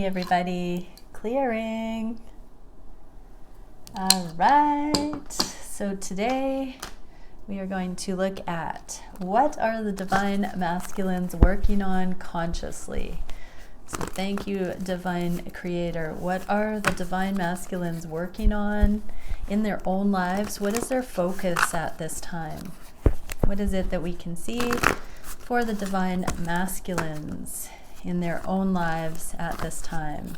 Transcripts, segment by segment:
Hey everybody, clearing. All right, so today we are going to look at what are the divine masculines working on consciously. So thank you, divine creator. What are the divine masculines working on in their own lives? What is their focus at this time? What is it that we can see for the divine masculines in their own lives at this time?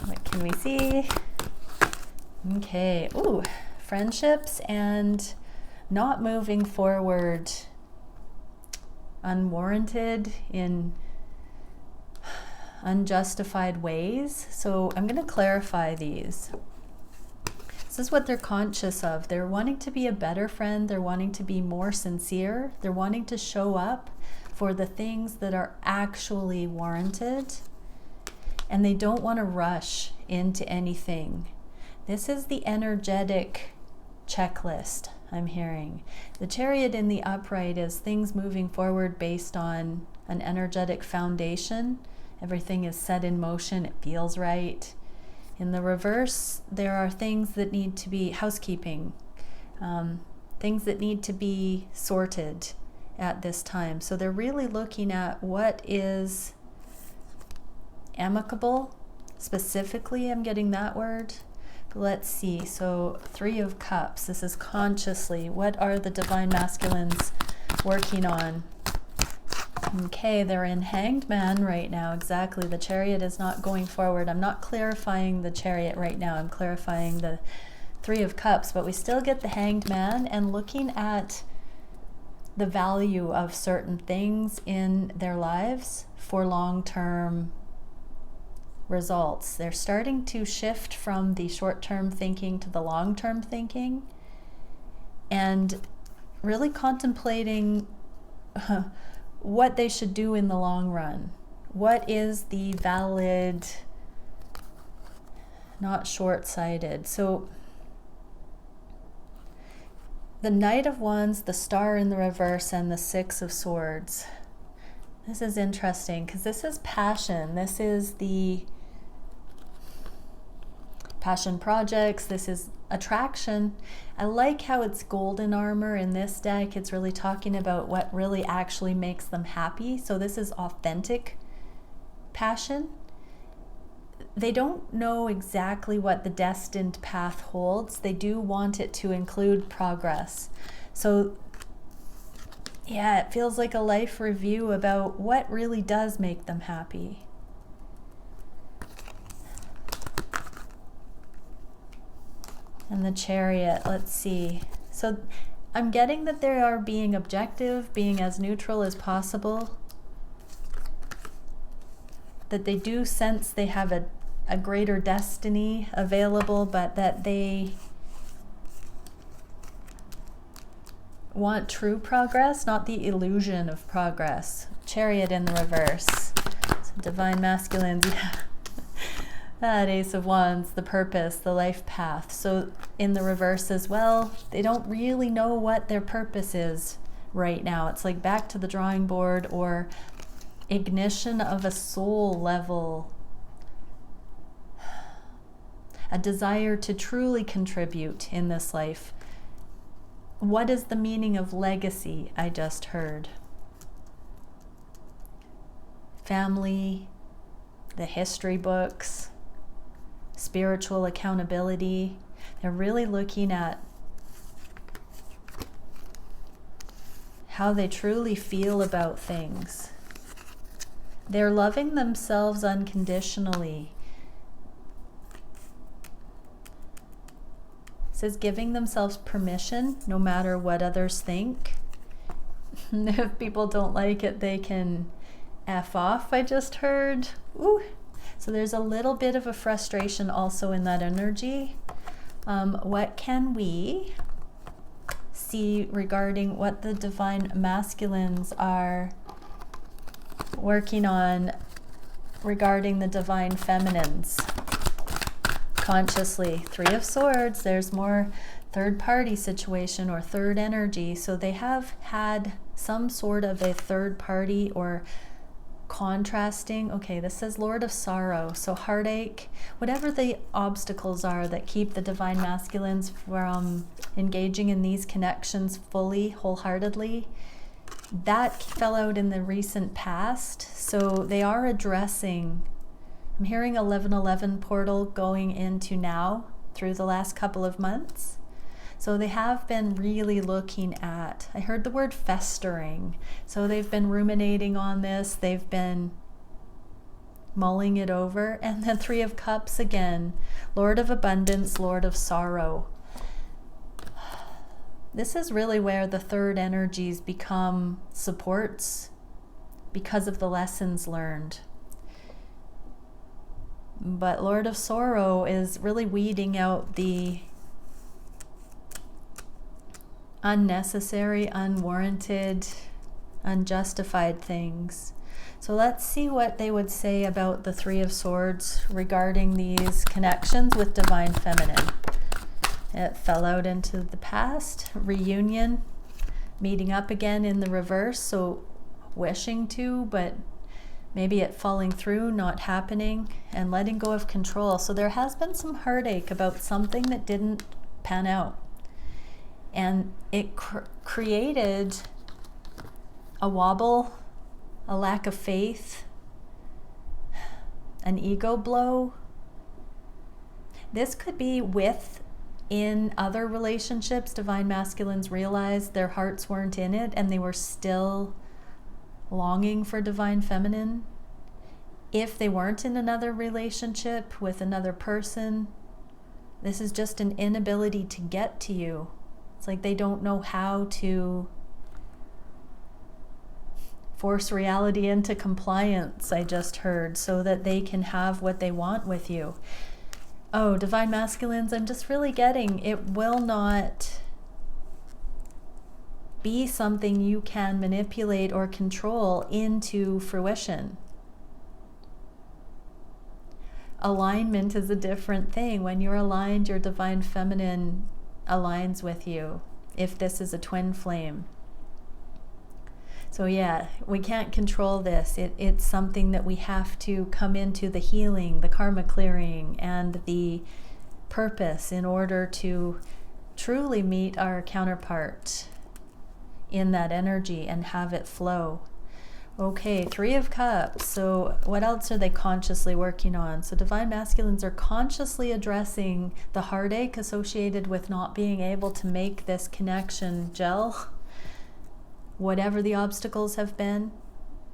What can we see? Okay, ooh, friendships and not moving forward unwarranted in unjustified ways. So I'm going to clarify these. This is what they're conscious of. They're wanting to be a better friend. They're wanting to be more sincere. They're wanting to show up for the things that are actually warranted. And they don't want to rush into anything. This is the energetic checklist I'm hearing. The Chariot in the upright is things moving forward based on an energetic foundation. Everything is set in motion. It feels right. In the reverse, there are things that need to be housekeeping, things that need to be sorted at this time. So they're really looking at what is amicable. Specifically, I'm getting that word. But let's see. So 3 of Cups. This is consciously. What are the divine masculines working on? Okay, they're in Hanged Man right now. Exactly. The Chariot is not going forward. I'm not clarifying the Chariot right now. I'm clarifying the 3 of Cups. But we still get the Hanged Man and looking at the value of certain things in their lives for long-term results. They're starting to shift from the short-term thinking to the long-term thinking and really contemplating what they should do in the long run. What is the valid, not short-sighted? So the Knight of Wands, the Star in the reverse, and the 6 of Swords. This is interesting because this is passion. This is the passion projects. This is attraction. I like how it's golden armor in this deck. It's really talking about what really actually makes them happy. So this is authentic passion. They don't know exactly what the destined path holds. They do want it to include progress. So yeah, it feels like a life review about what really does make them happy. And the Chariot, let's see. So I'm getting that they are being objective, being as neutral as possible. That they do sense they have a greater destiny available, but that they want true progress, not the illusion of progress. Chariot in the reverse. So divine masculines, yeah. That Ace of Wands, the purpose, the life path. So in the reverse as well, they don't really know what their purpose is right now. It's like back to the drawing board or ignition of a soul level. A desire to truly contribute in this life. What is the meaning of legacy? I just heard. Family, the history books, spiritual accountability. They're really looking at how they truly feel about things. They're loving themselves unconditionally. It says giving themselves permission no matter what others think. If people don't like it, they can F off, I just heard. Ooh. So there's a little bit of a frustration also in that energy. What can we see regarding what the divine masculines are working on regarding the divine feminines? Consciously, 3 of Swords, there's more third party situation or third energy. So they have had some sort of a third party or contrasting. Okay, this says Lord of Sorrow. So heartache, whatever the obstacles are that keep the divine masculines from engaging in these connections fully, wholeheartedly, that fell out in the recent past. So they are addressing, I'm hearing 1111 portal going into now through the last couple of months. So they have been really looking at, I heard the word festering. So they've been ruminating on this. They've been mulling it over. And then Three of Cups again, Lord of Abundance, Lord of Sorrow. This is really where the third energies become supports because of the lessons learned. But Lord of Sorrow is really weeding out the unnecessary, unwarranted, unjustified things. So let's see what they would say about the Three of Swords regarding these connections with Divine Feminine. It fell out into the past, reunion, meeting up again in the reverse, so wishing to, but maybe it falling through, not happening, and letting go of control. So there has been some heartache about something that didn't pan out. And it created a wobble, a lack of faith, an ego blow. This could be in other relationships. Divine masculines realized their hearts weren't in it and they were still longing for divine feminine. If they weren't in another relationship with another person, this is just an inability to get to you. It's like they don't know how to force reality into compliance, I just heard, so that they can have what they want with you. Oh, divine masculines, I'm just really getting, it will not be something you can manipulate or control into fruition. Alignment is a different thing. When you're aligned, your divine feminine aligns with you, if this is a twin flame. So yeah, we can't control this. It's something that we have to come into the healing, the karma clearing, and the purpose in order to truly meet our counterpart in that energy and have it flow. Okay, Three of Cups. So what else are they consciously working on? So divine masculines are consciously addressing the heartache associated with not being able to make this connection gel, whatever the obstacles have been,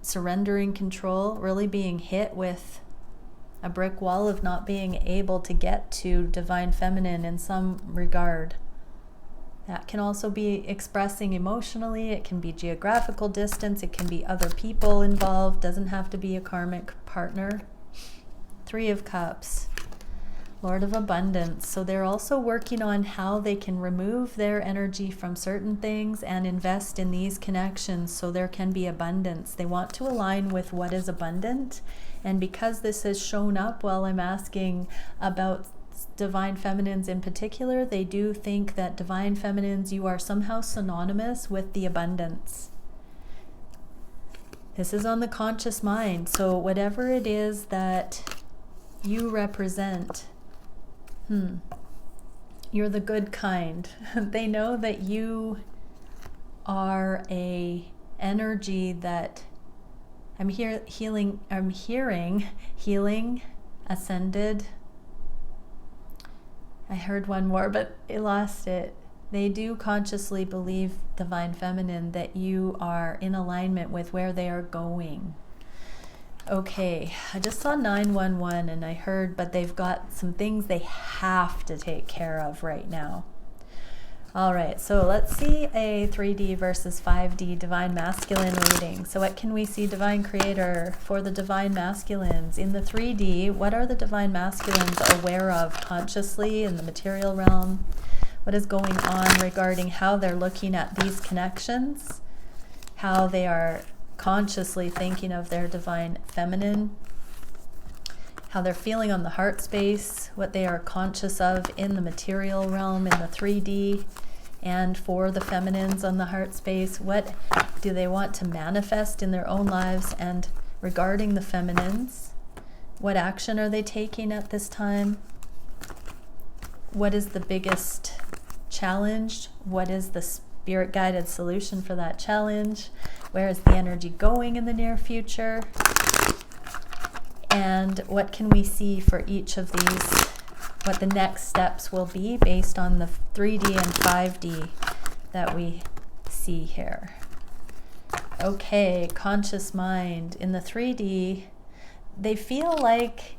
surrendering control, really being hit with a brick wall of not being able to get to divine feminine in some regard. That can also be expressing emotionally, it can be geographical distance, it can be other people involved, doesn't have to be a karmic partner. Three of Cups, Lord of Abundance. So they're also working on how they can remove their energy from certain things and invest in these connections so there can be abundance. They want to align with what is abundant. And because this has shown up while I'm asking about divine feminines in particular, they do think that divine feminines, you are somehow synonymous with the abundance. This is on the conscious mind. So whatever it is that you represent, you're the good kind. They know that you are a energy that I'm hearing healing, ascended. I heard one more, but I lost it. They do consciously believe, divine feminine, that you are in alignment with where they are going. Okay, I just saw 911 and I heard, but they've got some things they have to take care of right now. All right, so let's see a 3D versus 5D divine masculine reading. So what can we see, divine creator, for the divine masculines? In the 3D, what are the divine masculines aware of consciously in the material realm? What is going on regarding how they're looking at these connections? How they are consciously thinking of their divine feminine? How they're feeling on the heart space, what they are conscious of in the material realm, in the 3D, and for the feminines on the heart space, what do they want to manifest in their own lives and regarding the feminines. What action are they taking at this time? What is the biggest challenge? What is the spirit-guided solution for that challenge? Where is the energy going in the near future? And what can we see for each of these? What the next steps will be based on the 3D and 5D that we see here. Okay, conscious mind. In the 3D, they feel like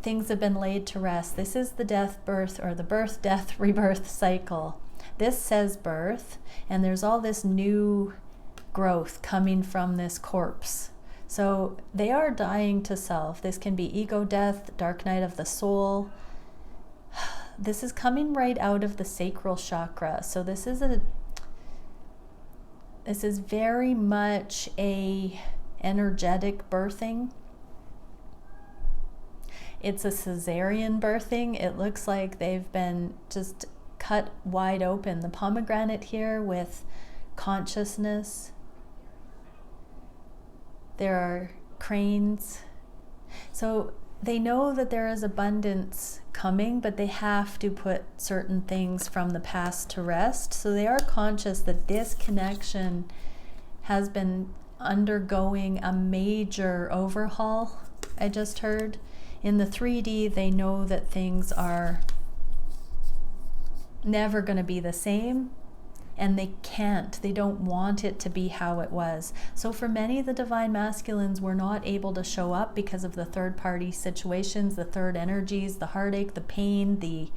things have been laid to rest. This is the death, birth, or the birth, death, rebirth cycle. This says birth, and there's all this new growth coming from this corpse. So they are dying to self. This can be ego death, dark night of the soul. This is coming right out of the sacral chakra. So this is very much a energetic birthing. It's a cesarean birthing. It looks like they've been just cut wide open. The pomegranate here with consciousness. There are cranes. So they know that there is abundance coming, but they have to put certain things from the past to rest. So they are conscious that this connection has been undergoing a major overhaul, I just heard. In the 3D, they know that things are never going to be the same, and they don't want it to be how it was. So for many, the divine masculines were not able to show up because of the third party situations, the third energies, the heartache, the pain, the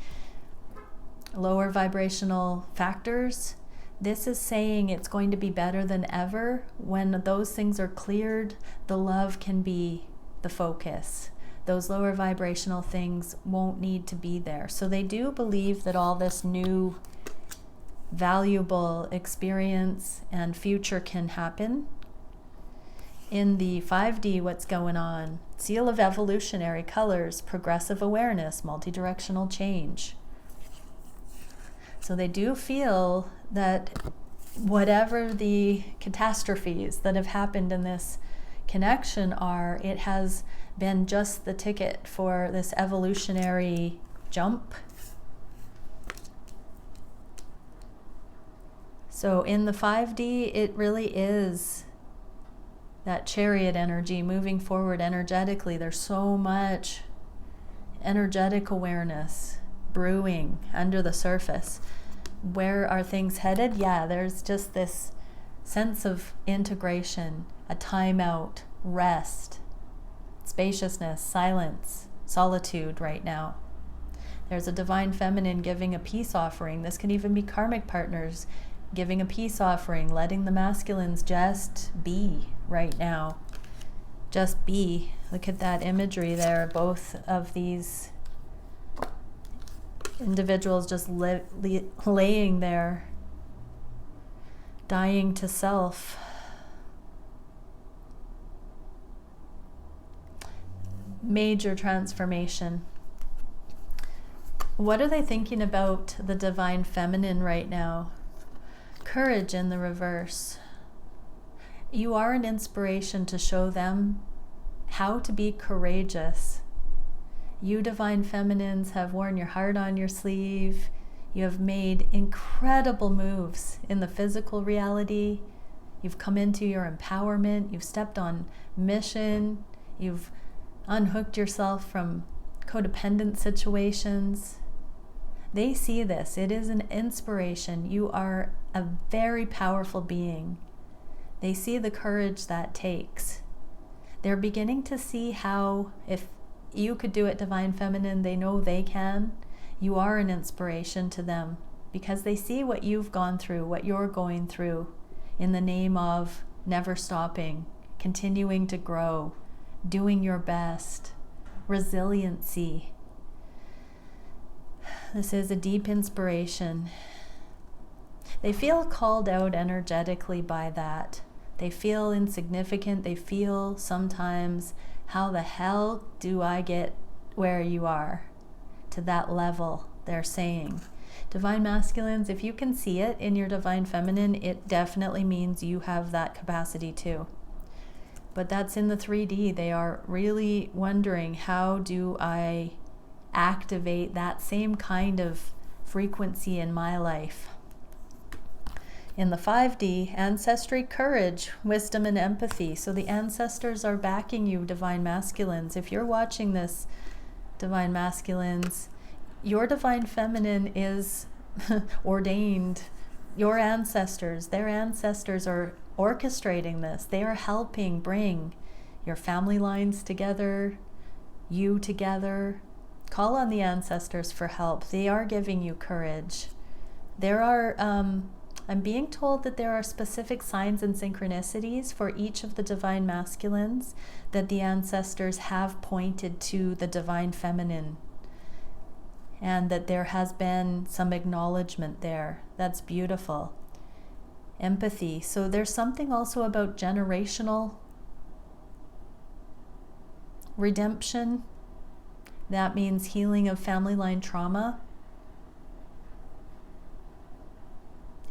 lower vibrational factors. This is saying it's going to be better than ever. When those things are cleared, the love can be the focus. Those lower vibrational things won't need to be there. So they do believe that all this new valuable experience and future can happen. In the 5D, what's going on? Seal of evolutionary colors, progressive awareness, multi-directional change. So they do feel that whatever the catastrophes that have happened in this connection are, it has been just the ticket for this evolutionary jump. So in the 5D, it really is that chariot energy moving forward energetically. There's so much energetic awareness brewing under the surface. Where are things headed? Yeah, there's just this sense of integration, a timeout, rest, spaciousness, silence, solitude right now. There's a divine feminine giving a peace offering. This can even be karmic partners giving a peace offering, letting the masculines just be right now. Just be. Look at that imagery there. Both of these individuals just laying there, dying to self. Major transformation. What are they thinking about the divine feminine right now? Courage in the reverse. You are an inspiration to show them how to be courageous. You divine feminines have worn your heart on your sleeve. You have made incredible moves in the physical reality. You've come into your empowerment. You've stepped on mission. You've unhooked yourself from codependent situations. They see this. It is an inspiration. You are a very powerful being. They see the courage that takes. They're beginning to see how, if you could do it, divine feminine, they know they can. You are an inspiration to them because they see what you've gone through, what you're going through in the name of never stopping, continuing to grow, doing your best, resiliency. This is a deep inspiration. They feel called out energetically by that. They feel insignificant. They feel sometimes, how the hell do I get where you are? To that level, they're saying. Divine masculines, if you can see it in your divine feminine, it definitely means you have that capacity too. But that's in the 3D. They are really wondering, how do I activate that same kind of frequency in my life? In the 5D, ancestry, courage, wisdom, and empathy. So the ancestors are backing you, divine masculines. If you're watching this, divine masculines, your divine feminine is ordained. Your ancestors, their ancestors are orchestrating this. They are helping bring your family lines together, you together. Call on the ancestors for help. They are giving you courage. There are, I'm being told that there are specific signs and synchronicities for each of the divine masculines that the ancestors have pointed to the divine feminine, and that there has been some acknowledgement there. That's beautiful. Empathy. So there's something also about generational redemption. That means healing of family line trauma,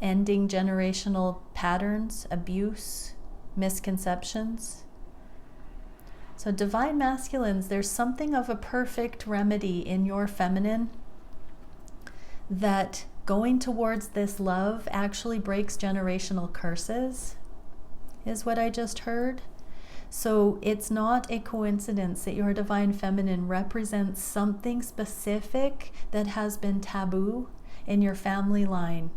ending generational patterns, abuse, misconceptions. So divine masculines, there's something of a perfect remedy in your feminine, that going towards this love actually breaks generational curses, is what I just heard. So it's not a coincidence that your divine feminine represents something specific that has been taboo in your family line,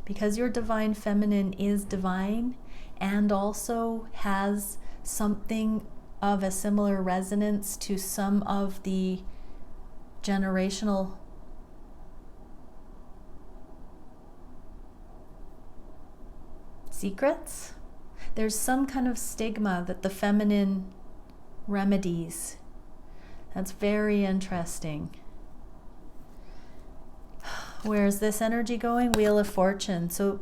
because your divine feminine is divine and also has something of a similar resonance to some of the generational secrets. There's some kind of stigma that the feminine remedies. That's very interesting. Where's this energy going? Wheel of Fortune. So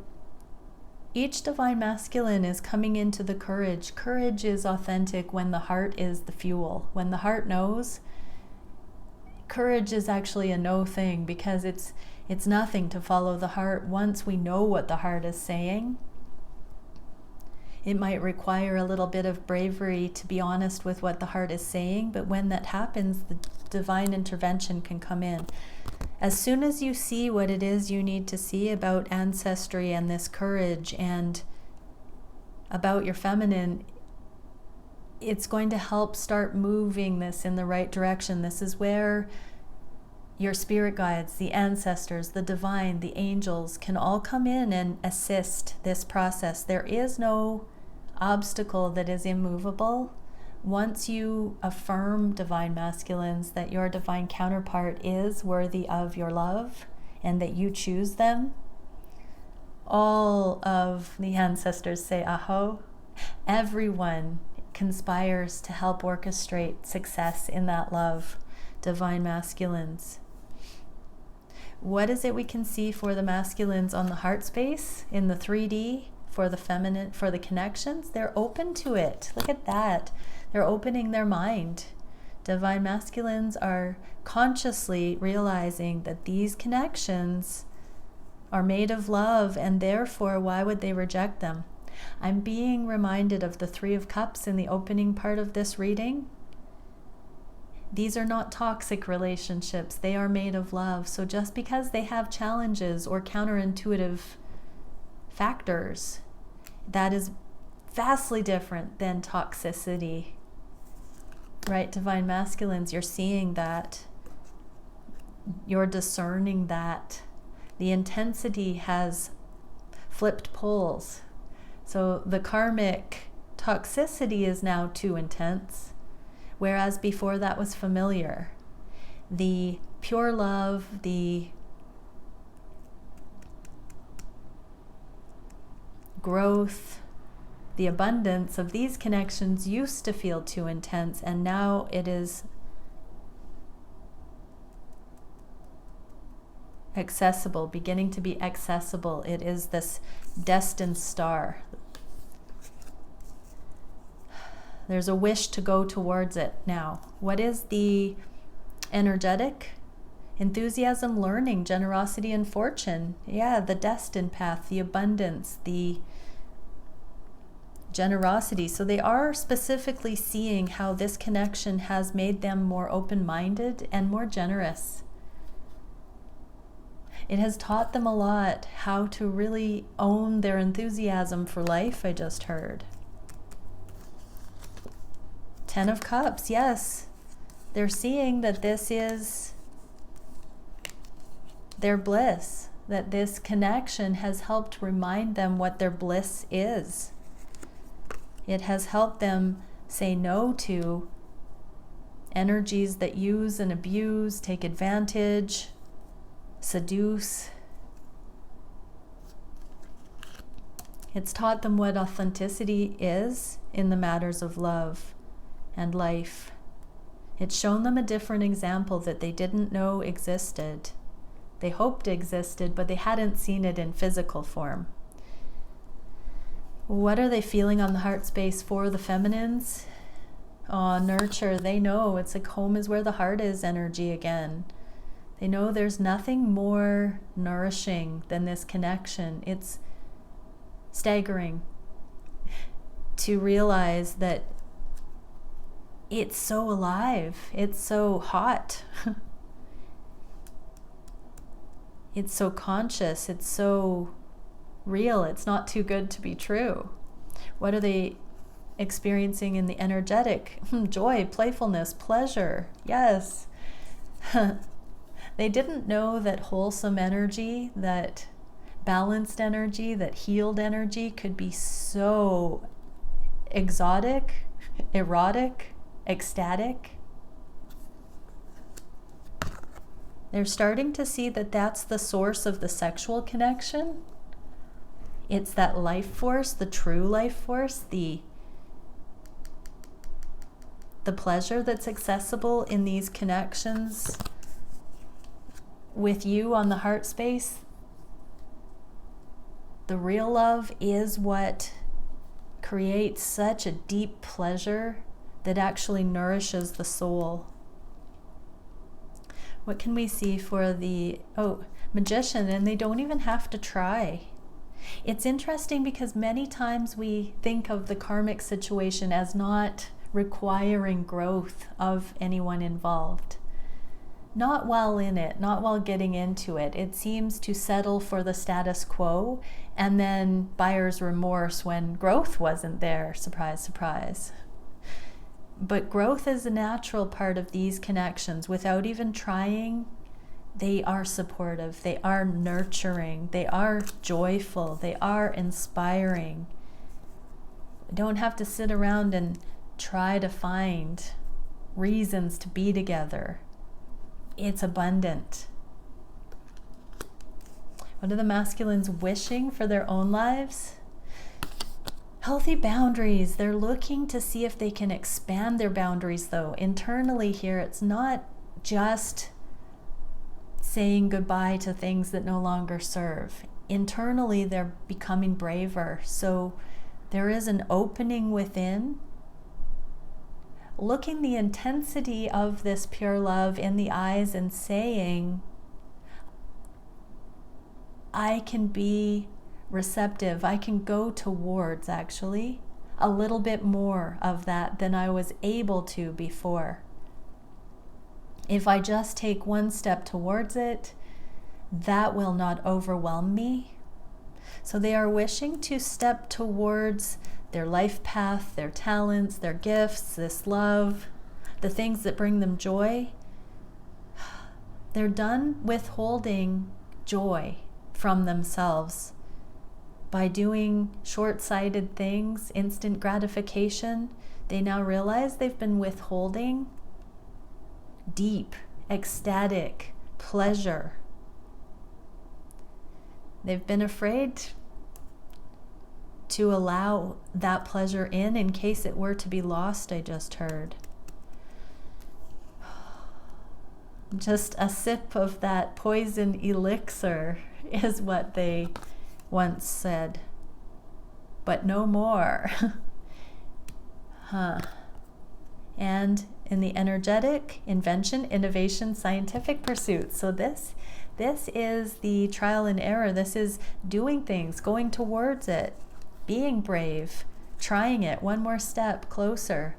each divine masculine is coming into the courage. Courage is authentic when the heart is the fuel. When the heart knows, courage is actually a no thing, because it's nothing to follow the heart. Once we know what the heart is saying, it might require a little bit of bravery to be honest with what the heart is saying, but when that happens, the divine intervention can come in. As soon as you see what it is you need to see about ancestry and this courage and about your feminine, it's going to help start moving this in the right direction. This is where your spirit guides, the ancestors, the divine, the angels can all come in and assist this process. There is no obstacle that is immovable. Once you affirm, divine masculines, that your divine counterpart is worthy of your love and that you choose them, all of the ancestors say aho. Everyone conspires to help orchestrate success in that love, divine masculines. What is it we can see for the masculines on the heart space in the 3D for the feminine, for the connections? They're open to it. Look at that. They're opening their mind. Divine masculines are consciously realizing that these connections are made of love, and therefore, why would they reject them? I'm being reminded of the 3 of Cups in the opening part of this reading. These are not toxic relationships. They are made of love. So just because they have challenges or counterintuitive factors, that is vastly different than toxicity. Right, divine masculines, you're seeing that. You're discerning that. The intensity has flipped poles. So the karmic toxicity is now too intense, whereas before that was familiar. The pure love, the growth, the abundance of these connections used to feel too intense, and now it is accessible, beginning to be accessible. It is this destined star. There's a wish to go towards it now. What is the energetic? Enthusiasm, learning, generosity, and fortune. Yeah, the destined path, the abundance, the generosity. So they are specifically seeing how this connection has made them more open-minded and more generous. It has taught them a lot how to really own their enthusiasm for life, I just heard. 10 of Cups, yes. They're seeing that this is their bliss, that this connection has helped remind them what their bliss is. It has helped them say no to energies that use and abuse, take advantage, seduce. It's taught them what authenticity is in the matters of love and life. It's shown them a different example that they didn't know existed. They hoped existed, but they hadn't seen it in physical form. What are they feeling on the heart space for the feminines? Nurture. They know it's like home is where the heart is energy again. They know there's nothing more nourishing than this connection. It's staggering to realize that it's so alive. It's so hot. It's so conscious. It's so real. It's not too good to be true. What are they experiencing in the energetic? Joy, playfulness, pleasure. Yes. They didn't know that wholesome energy, that balanced energy, that healed energy could be so exotic, erotic, ecstatic. They're starting to see that that's the source of the sexual connection. It's that life force, the true life force, the pleasure that's accessible in these connections with you on the heart space. The real love is what creates such a deep pleasure that actually nourishes the soul. What can we see for the Magician? And they don't even have to try. It's interesting because many times we think of the karmic situation as not requiring growth of anyone involved. Not while in it, not while getting into it. It seems to settle for the status quo and then buyer's remorse when growth wasn't there. Surprise, surprise. But growth is a natural part of these connections. Without even trying, they are supportive, they are nurturing, they are joyful, they are inspiring. We don't have to sit around and try to find reasons to be together. It's abundant. What are the masculines wishing for their own lives? Healthy boundaries. They're looking to see if they can expand their boundaries, though. Internally here, it's not just saying goodbye to things that no longer serve. Internally, they're becoming braver. So there is an opening within, looking the intensity of this pure love in the eyes and saying, I can be receptive. I can go towards actually a little bit more of that than I was able to before. If I just take one step towards it, that will not overwhelm me. So they are wishing to step towards their life path, their talents, their gifts, this love, the things that bring them joy. They're done withholding joy from themselves by doing short-sighted things, instant gratification. They now realize they've been withholding deep, ecstatic pleasure. They've been afraid to allow that pleasure in case it were to be lost, I just heard. Just a sip of that poison elixir is what they once said. But no more. And in the energetic, invention, innovation, scientific pursuits. So this is the trial and error. This is doing things, going towards it, being brave, trying it one more step closer,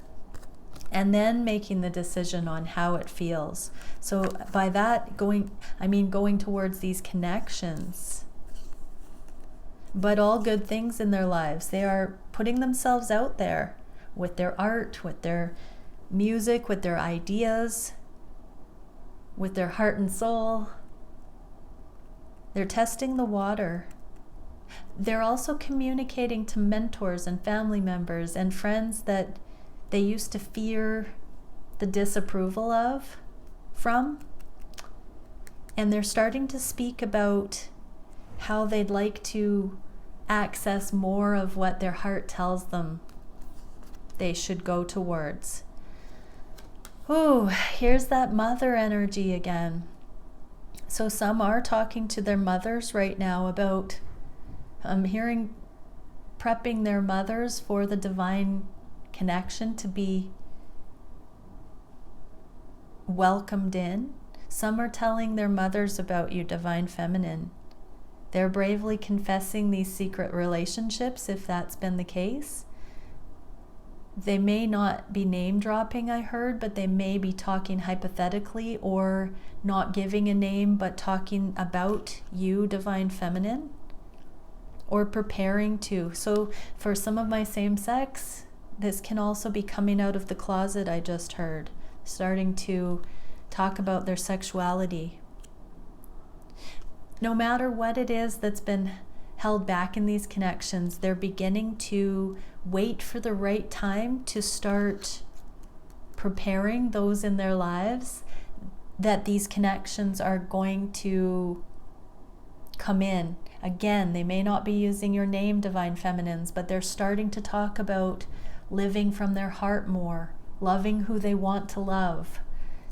and then making the decision on how it feels. So by that going towards these connections, but all good things in their lives. They are putting themselves out there with their art, with their music, with their ideas, with their heart and soul. They're testing the water. They're also communicating to mentors and family members and friends that they used to fear the disapproval from. And they're starting to speak about how they'd like to access more of what their heart tells them they should go towards. Ooh, here's that mother energy again. So some are talking to their mothers right now about, I'm hearing, prepping their mothers for the divine connection to be welcomed in. Some are telling their mothers about you, divine feminine. They're bravely confessing these secret relationships, if that's been the case. They may not be name dropping, I heard, but they may be talking hypothetically or not giving a name, but talking about you, divine feminine, or preparing to. So for some of my same sex, this can also be coming out of the closet, I just heard, starting to talk about their sexuality. No matter what it is that's been held back in these connections, they're beginning to wait for the right time to start preparing those in their lives that these connections are going to come in. Again, they may not be using your name, divine feminines, but they're starting to talk about living from their heart more, loving who they want to love.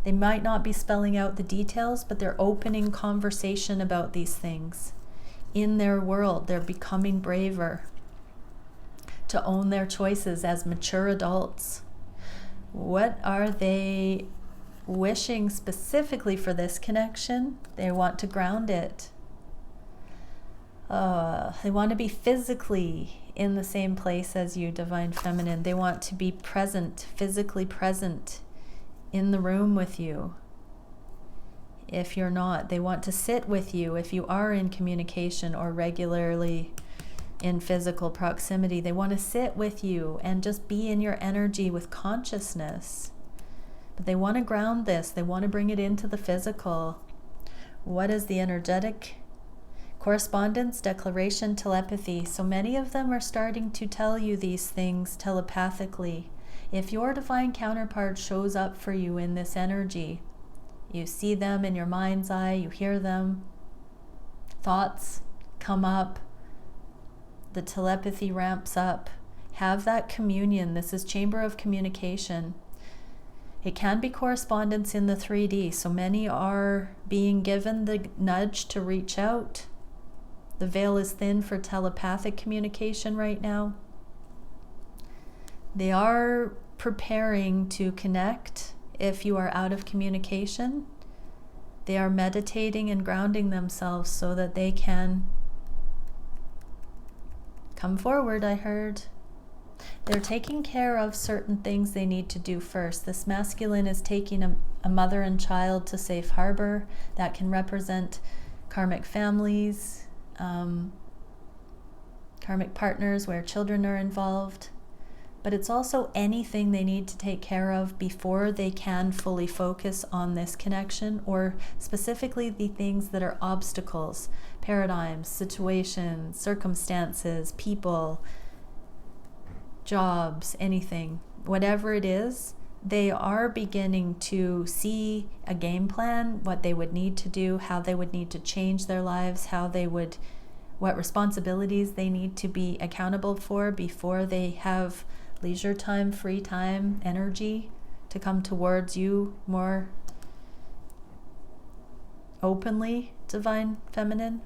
They might not be spelling out the details, but they're opening conversation about these things. In their world, they're becoming braver to own their choices as mature adults. What are they wishing specifically for this connection? They want to ground it. They want to be physically in the same place as you, divine feminine. They want to be present, physically present in the room with you. If you're not, they want to sit with you. If you are in communication or regularly in physical proximity, they want to sit with you and just be in your energy with consciousness. But they want to ground this. They want to bring it into the physical. What is the energetic? Correspondence, declaration, telepathy. So many of them are starting to tell you these things telepathically. If your divine counterpart shows up for you in this energy, you see them in your mind's eye, you hear them, thoughts come up, the telepathy ramps up. Have that communion. This is chamber of communication. It can be correspondence in the 3D. So many are being given the nudge to reach out. The veil is thin for telepathic communication right now. They are preparing to connect. If you are out of communication, they are meditating and grounding themselves so that they can come forward, I heard. They're taking care of certain things they need to do first. This masculine is taking a mother and child to safe harbor. That can represent karmic families, karmic partners where children are involved. But it's also anything they need to take care of before they can fully focus on this connection, or specifically the things that are obstacles, paradigms, situations, circumstances, people, jobs, anything. Whatever it is, they are beginning to see a game plan, what they would need to do, how they would need to change their lives, what responsibilities they need to be accountable for before they have leisure time, free time, energy to come towards you more openly, divine feminine.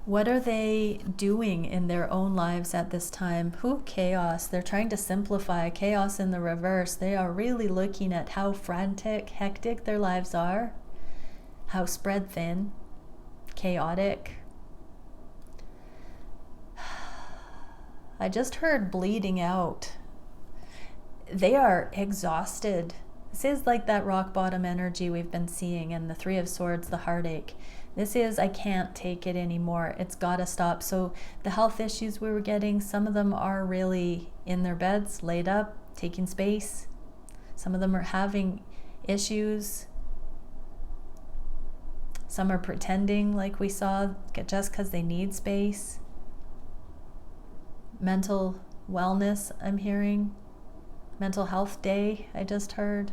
What are they doing in their own lives at this time? Chaos. They're trying to simplify. Chaos in the reverse. They are really looking at how frantic, hectic their lives are, how spread thin, chaotic. I just heard bleeding out. They are exhausted. This is like that rock bottom energy we've been seeing, and the Three of Swords, the heartache. This is, I can't take it anymore. It's got to stop. So the health issues we were getting, some of them are really in their beds, laid up, taking space. Some of them are having issues. Some are pretending, like we saw, just because they need space. Mental wellness, I'm hearing. Mental health day, I just heard.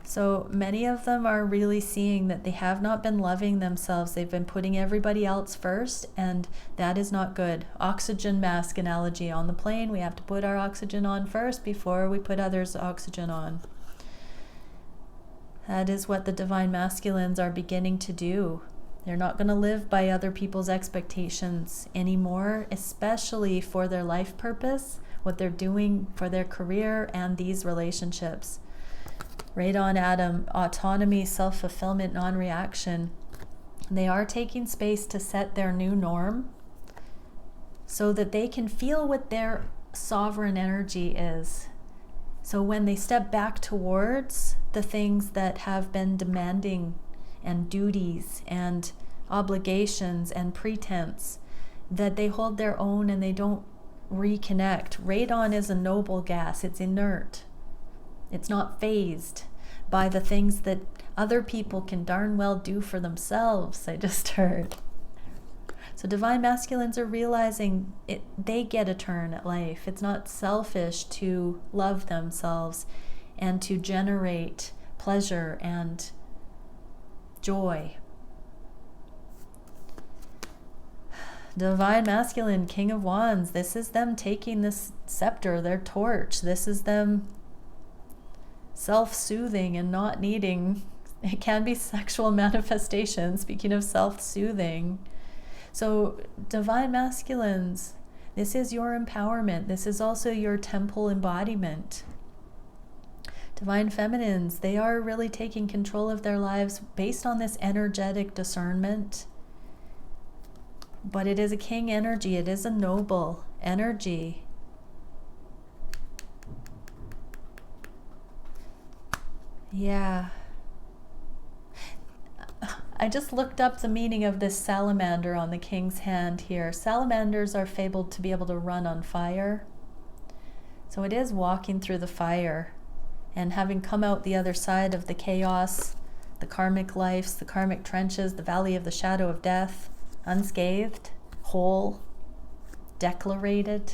So many of them are really seeing that they have not been loving themselves. They've been putting everybody else first, and that is not good. Oxygen mask analogy on the plane. We have to put our oxygen on first before we put others' oxygen on. That is what the divine masculines are beginning to do. They're not going to live by other people's expectations anymore, especially for their life purpose, what they're doing for their career and these relationships. Right on, Adam. Autonomy, self-fulfillment, non-reaction. They are taking space to set their new norm so that they can feel what their sovereign energy is. So when they step back towards the things that have been demanding, and duties and obligations and pretense, that they hold their own and they don't reconnect. Radon is a noble gas. It's inert. It's not phased by the things that other people can darn well do for themselves, I just heard. So divine masculines are realizing they get a turn at life. It's not selfish to love themselves and to generate pleasure and joy. Divine masculine, King of Wands. This is them taking this scepter, their torch. This is them self-soothing and not needing. It can be sexual manifestation. Speaking of self-soothing. So divine masculines, this is your empowerment. This is also your temple embodiment. Divine feminines, they are really taking control of their lives based on this energetic discernment. But it is a king energy. It is a noble energy. Yeah. I just looked up the meaning of this salamander on the king's hand here. Salamanders are fabled to be able to run on fire. So it is walking through the fire. And having come out the other side of the chaos, the karmic lives, the karmic trenches, the valley of the shadow of death, unscathed, whole, declarated.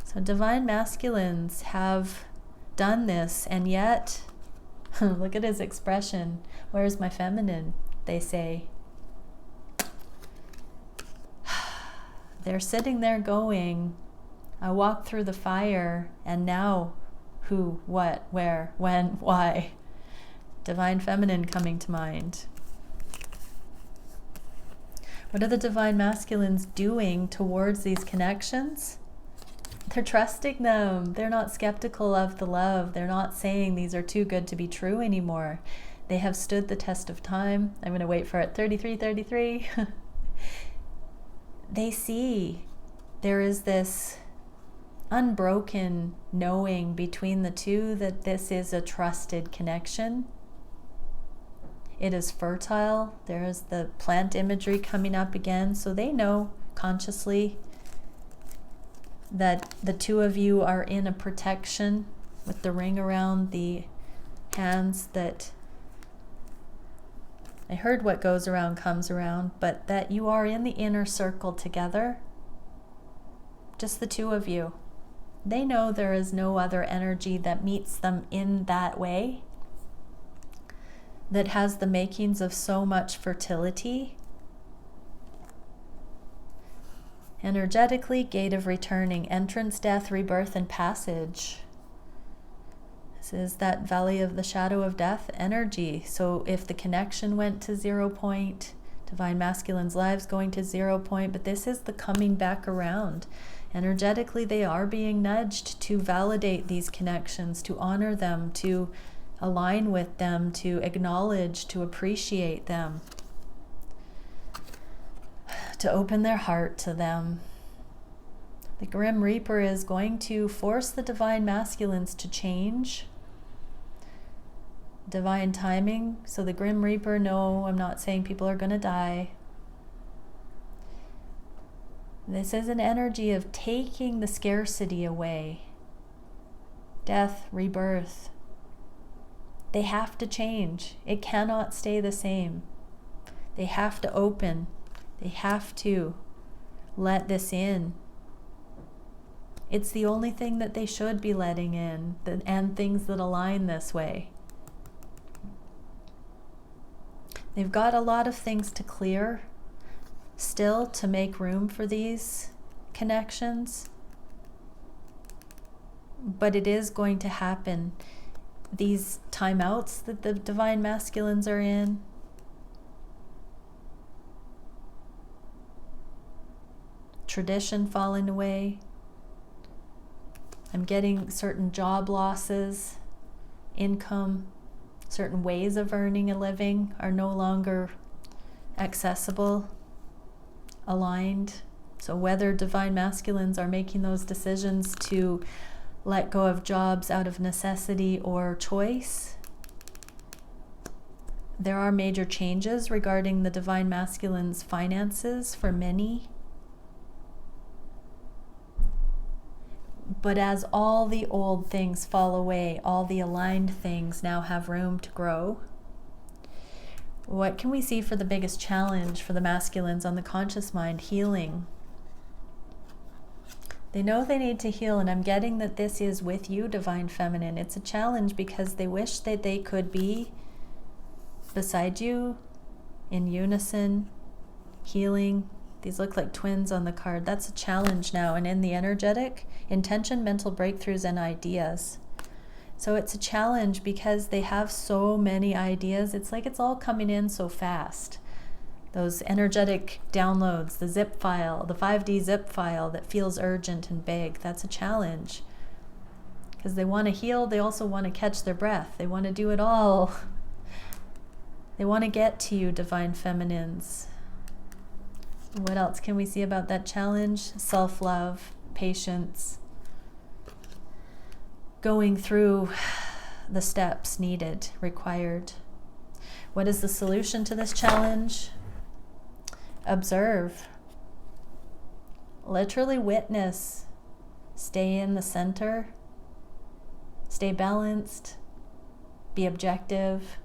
So divine masculines have done this, and yet, look at his expression. Where's my feminine? They say. They're sitting there going, I walked through the fire, and now who, what, where, when, why? Divine feminine coming to mind. What are the divine masculines doing towards these connections? They're trusting them. They're not skeptical of the love. They're not saying these are too good to be true anymore. They have stood the test of time. I'm going to wait for it. 33. They see there is this unbroken knowing between the two that this is a trusted connection. It is fertile. There is the plant imagery coming up again. So they know consciously that the two of you are in a protection with the ring around the hands, that I heard what goes around comes around, but that you are in the inner circle together, just the two of you. They know there is no other energy that meets them in that way, that has the makings of so much fertility. Energetically, gate of returning, entrance, death, rebirth, and passage. This is that valley of the shadow of death energy. So if the connection went to 0 point, divine masculine's lives going to 0 point, but this is the coming back around. Energetically, they are being nudged to validate these connections, to honor them, to align with them, to acknowledge, to appreciate them, to open their heart to them. The Grim Reaper is going to force the divine masculines to change. Divine timing. So the Grim Reaper, no, I'm not saying people are going to die. This is an energy of taking the scarcity away. Death, rebirth. They have to change. It cannot stay the same. They have to open. They have to let this in. It's the only thing that they should be letting in, and things that align this way. They've got a lot of things to clear still to make room for these connections. But it is going to happen. These timeouts that the divine masculines are in, tradition falling away. I'm getting certain job losses, income, certain ways of earning a living are no longer accessible, aligned. So whether divine masculines are making those decisions to let go of jobs out of necessity or choice, there are major changes regarding the divine masculines' finances for many. But as all the old things fall away, all the aligned things now have room to grow. What can we see for the biggest challenge for the masculines on the conscious mind? Healing. They know they need to heal, and I'm getting that this is with you, divine feminine. It's a challenge because they wish that they could be beside you in unison, healing. These look like twins on the card. That's a challenge now. And in the energetic, intention, mental breakthroughs, and ideas. So it's a challenge because they have so many ideas. It's like it's all coming in so fast. Those energetic downloads, the zip file, the 5D zip file that feels urgent and big. That's a challenge. Because they want to heal, they also want to catch their breath. They want to do it all. They want to get to you, divine feminines. What else can we see about that challenge? Self-love, patience, going through the steps needed, required. What is the solution to this challenge? Observe. Literally witness. Stay in the center. Stay balanced. Be objective.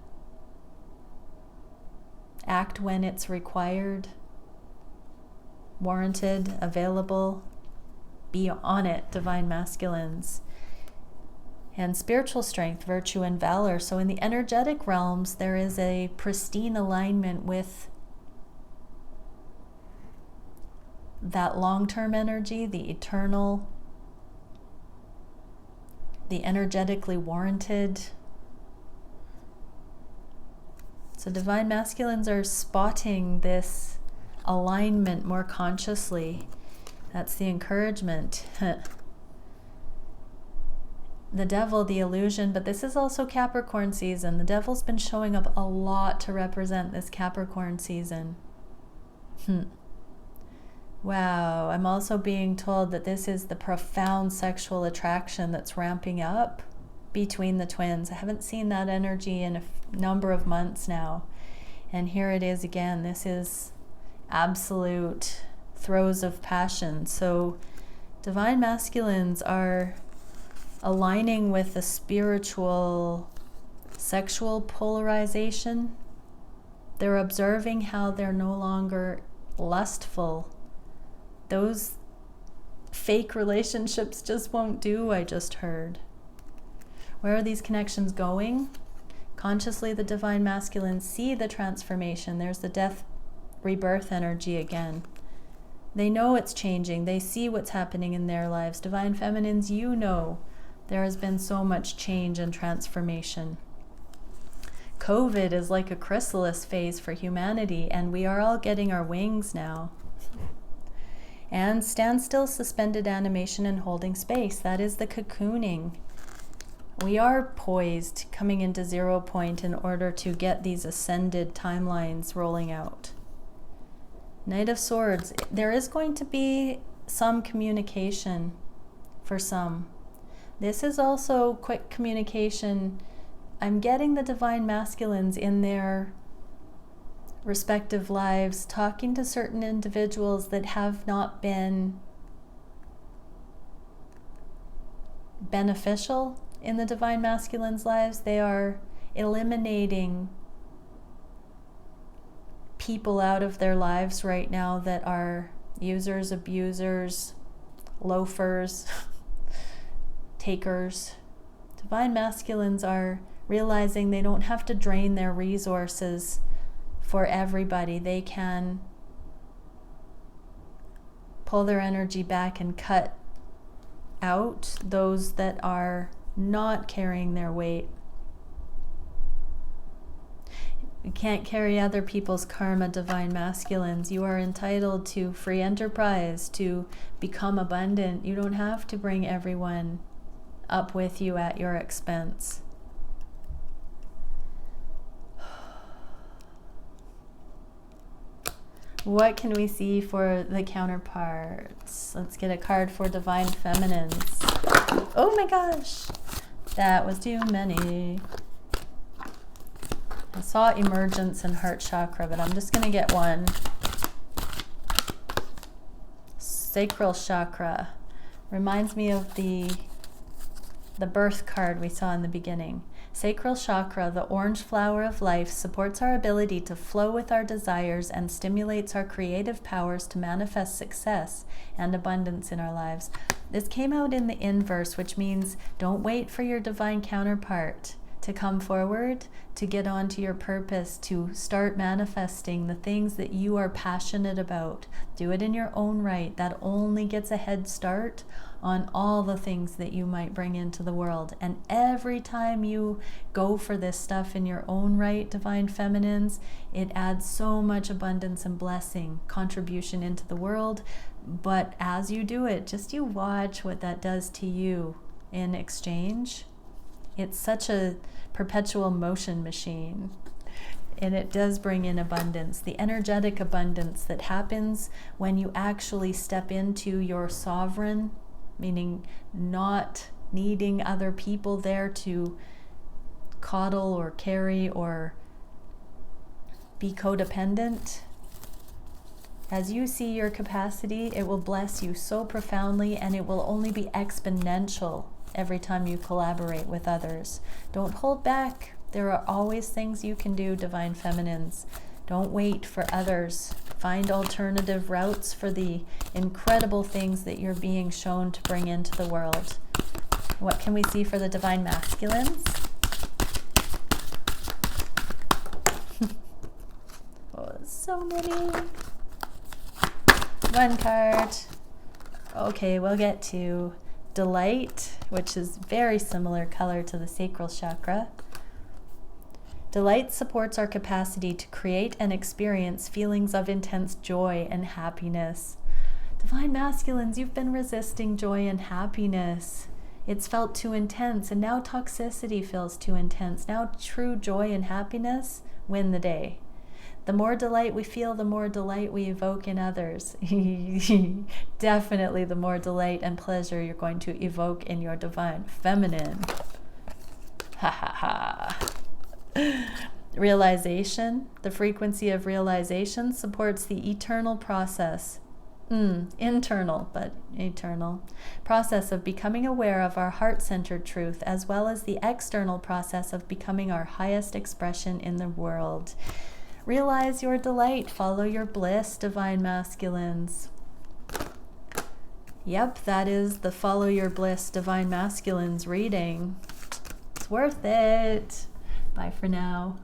Act when it's required. Warranted, available, be on it, divine masculines. And spiritual strength, virtue, and valor. So in the energetic realms, there is a pristine alignment with that long-term energy, the eternal, the energetically warranted. So divine masculines are spotting this alignment more consciously. That's the encouragement. The devil, the illusion, but this is also Capricorn season. The devil's been showing up a lot to represent this Capricorn season. Wow, I'm also being told that this is the profound sexual attraction that's ramping up between the twins. I haven't seen that energy in a number of months now. And here it is again. This is absolute throes of passion. So divine masculines are aligning with the spiritual sexual polarization. They're observing how they're no longer lustful. Those fake relationships just won't do, I just heard. Where are these connections going? Consciously, the divine masculines see the transformation. There's the death rebirth energy again. They know it's changing. They see what's happening in their lives. Divine feminines, you know there has been so much change and transformation. COVID is like a chrysalis phase for humanity, and we are all getting our wings now. And standstill, suspended animation, and holding space. That is the cocooning. We are poised, coming into 0 point in order to get these ascended timelines rolling out. Knight of Swords. There is going to be some communication for some. This is also quick communication. I'm getting the divine masculines in their respective lives talking to certain individuals that have not been beneficial in the divine masculines' lives. They are eliminating people out of their lives right now that are users, abusers, loafers, takers. Divine masculines are realizing they don't have to drain their resources for everybody. They can pull their energy back and cut out those that are not carrying their weight. You can't carry other people's karma, divine masculines. You are entitled to free enterprise, to become abundant. You don't have to bring everyone up with you at your expense. What can we see for the counterparts? Let's get a card for divine feminines. Oh my gosh, that was too many. I saw emergence and heart chakra, but I'm just going to get one. Sacral chakra reminds me of the birth card we saw in the beginning. Sacral chakra, the orange flower of life, supports our ability to flow with our desires and stimulates our creative powers to manifest success and abundance in our lives. This came out in the inverse, which means don't wait for your divine counterpart to come forward, to get onto your purpose, to start manifesting the things that you are passionate about. Do it in your own right. That only gets a head start on all the things that you might bring into the world. And every time you go for this stuff in your own right, divine feminines, it adds so much abundance and blessing, contribution into the world. But as you do it, just you watch what that does to you in exchange. It's such a perpetual motion machine, and it does bring in abundance, the energetic abundance that happens when you actually step into your sovereign, meaning not needing other people there to coddle or carry or be codependent. As you see your capacity, it will bless you so profoundly, and it will only be exponential every time you collaborate with others. Don't hold back. There are always things you can do, divine feminines. Don't wait for others. Find alternative routes for the incredible things that you're being shown to bring into the world. What can we see for the divine masculines? Oh, so many. One card. Okay, we'll get to delight, which is very similar color to the sacral chakra. Delight supports our capacity to create and experience feelings of intense joy and happiness. Divine masculines, you've been resisting joy and happiness. It's felt too intense, and now toxicity feels too intense. Now true joy and happiness win the day. The more delight we feel, the more delight we evoke in others. Definitely the more delight and pleasure you're going to evoke in your divine feminine. Ha ha ha. Realization, the frequency of realization supports the eternal process. Internal, but eternal process of becoming aware of our heart-centered truth, as well as the external process of becoming our highest expression in the world. Realize your delight. Follow your bliss, divine masculines. Yep, that is the Follow Your Bliss, divine masculines reading. It's worth it. Bye for now.